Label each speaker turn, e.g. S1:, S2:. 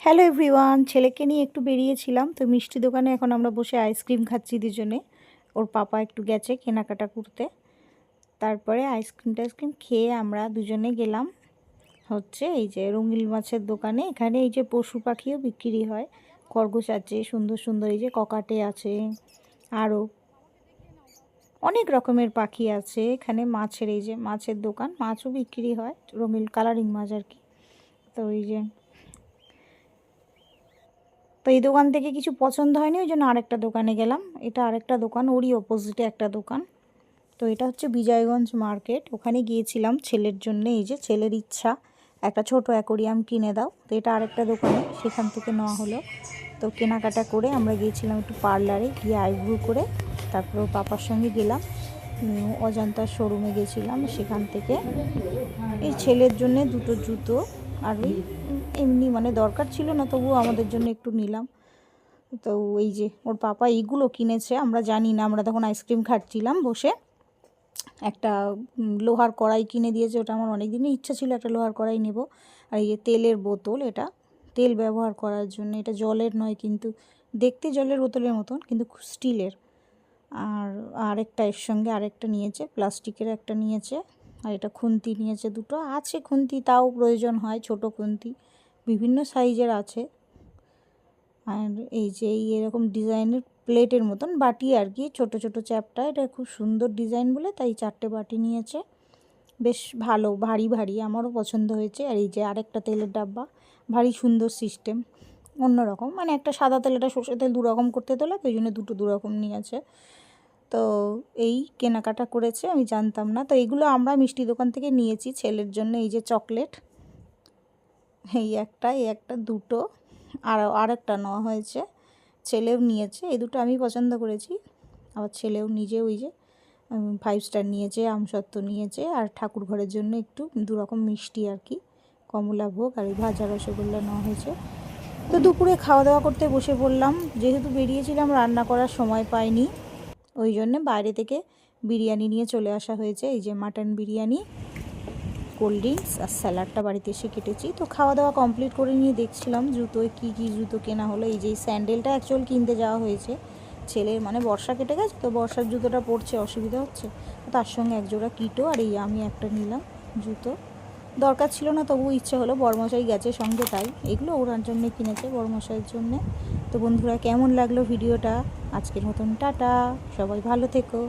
S1: Hello everyone, ছেলেকে নিয়ে একটু বেরিয়েছিলাম। তো মিষ্টি দোকানে এখন আমরা বসে আইসক্রিম খাচ্ছি দুজনে। ওর পাপা একটু গেছে কেনাকাটা করতে। তারপরে আইসক্রিম খেয়ে আমরা দুজনে গেলাম এই যে রঙিন মাছের দোকানে। এখানে এই যে পশু পাখিও বিক্রি হয়। খরগোশ আছে, সুন্দর সুন্দর এই যে ককাটে আছে, আরও অনেক রকমের পাখি আছে। এখানে মাছের এই যে মাছের দোকান, মাছও বিক্রি হয়, রঙিন কালারিং মাছ আর কি। তো এই দোকান থেকে কিছু পছন্দ হয়নি, ওই জন্য আরেকটা দোকানে গেলাম। এটা আরেকটা দোকান, ওরই অপোজিটে একটা দোকান। তো এটা হচ্ছে বিজয়গঞ্জ মার্কেট। ওখানে গিয়েছিলাম ছেলের জন্য, এই যে ছেলের ইচ্ছা একটা ছোট অ্যাকোরিয়াম কিনে দাও। তো এটা আরেকটা দোকানে, সেখান থেকে নেওয়া হলো। তো কেনাকাটা করে আমরা গিয়েছিলাম একটু পার্লারে, গিয়ে আইব্রু করে তারপর ওর পাপার সঙ্গে গেলাম অজন্তার শোরুমে গেছিলাম। সেখান থেকে এই ছেলের জন্য দুটো জুতো আর ওই এমনি মানে দরকার ছিল না, তবুও আমাদের জন্য একটু নিলাম। তো এই যে ওর পাপা এইগুলো কিনেছে, আমরা জানি না, আমরা তখন আইসক্রিম খাচ্ছিলাম বসে। একটা লোহার কড়াই কিনে দিয়েছে, ওটা আমার অনেক দিনই ইচ্ছা ছিল একটা লোহার কড়াই নেব। আর এই যে তেলের বোতল, এটা তেল ব্যবহার করার জন্য, এটা জলের নয় কিন্তু দেখতে জলের বোতলের মতন, কিন্তু স্টিলের। আর আরেকটা এর সঙ্গে আরেকটা নিয়েছে, প্লাস্টিকের একটা নিয়েছে। আর এটা খুন্তি নিয়েছে, দুটো আছে খুন্তি, তাও প্রয়োজন হয় ছোট খুন্তি, বিভিন্ন সাইজের আছে। আর এই যে এরকম ডিজাইনের প্লেটের মতন বাটি আর কি, ছোট ছোট চ্যাপটা। এটা খুব সুন্দর ডিজাইন বলে তাই 4টে বাটি নিয়েছে। বেশ ভালো, ভারী ভারী, আমারও পছন্দ হয়েছে। আর এই যে আরেকটা তেলের ডাব্বা, ভারী সুন্দর সিস্টেম, অন্যরকম। মানে একটা সাদা তেল, একটা সর্ষের তেল, দুরকম করতে তোলা, তো ওই জন্য দুটো দুরকম নিয়েছে। তো এই কেনাকাটা করেছে, আমি জানতাম না। তো এইগুলো আমরা মিষ্টি দোকান থেকে নিয়েছি ছেলের জন্য। এই যে চকলেট, এই একটা দুটো, আরেকটা নেওয়া হয়েছে, ছেলেও নিয়েছে। এই দুটো আমি পছন্দ করেছি, আবার ছেলেও নিজে ওই যে 5 স্টার নিয়েছে, আমসত্ত্ব নিয়েছে। আর ঠাকুর ঘরের জন্য একটু দুরকম মিষ্টি আর কি, কমলাভোগ আর এই ভাজা রসগোল্লা নেওয়া হয়েছে। তো দুপুরে খাওয়া দাওয়া করতে বসে পড়লাম। যেহেতু বেরিয়েছিলাম, রান্না করার সময় পাইনি, ওই জন্যে বাইরে থেকে বিরিয়ানি নিয়ে চলে আসা হয়েছে। এই যে মাটন বিরিয়ানি, কোল্ড ড্রিঙ্কস আর স্যালাডটা বাড়িতে এসে কেটেছি। তো খাওয়া দাওয়া কমপ্লিট করে নিয়ে দেখছিলাম জুতোয় কী কী জুতো কেনা হলো। এই যে স্যান্ডেলটা অ্যাকচুয়াল কিনতে যাওয়া হয়েছে ছেলের, মানে বর্ষা কেটে গেছে তো বর্ষার জুতোটা পরছে, অসুবিধা হচ্ছে। তার সঙ্গে একজোড়া কিটো, আর এই আমি একটা নিলাম জুতো। দরকার ছিল না, তবু ইচ্ছে হলো, বড়মশাই গেছে সঙ্গে, তাই এগুলো ওনার জন্যে কিনেছে, বড়মশাইয়ের জন্যে। তো বন্ধুরা, কেমন লাগলো ভিডিওটা? আজকের মতন টাটা, সবাই ভালো থেকো।